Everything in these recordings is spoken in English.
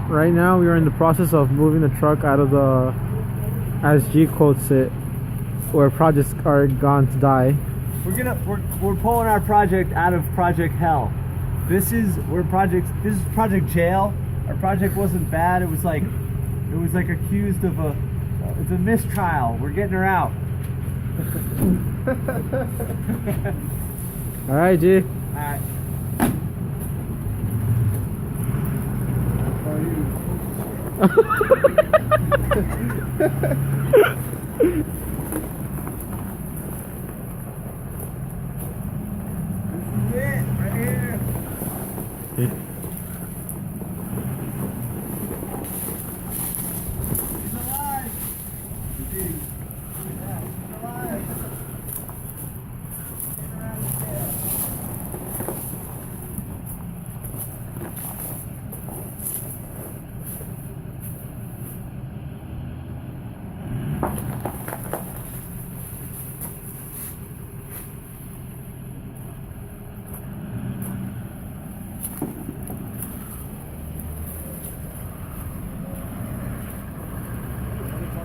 Right now we are in the process of moving the truck out of the, as G quotes it, where projects are gone to die. We're pulling our project out of Project Hell. This is Project Jail. Our project wasn't bad. It was like accused of it's a mistrial. We're getting her out. All right, G. All right.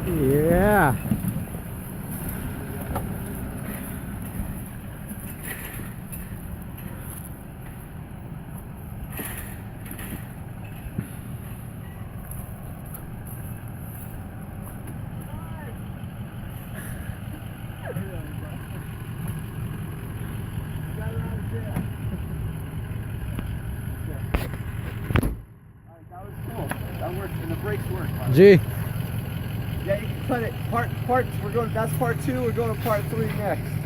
Yeah. That was cool. That worked, and the brakes worked. G. Yeah, you can cut it. Part. We're going. That's part 2. We're going to part 3 next.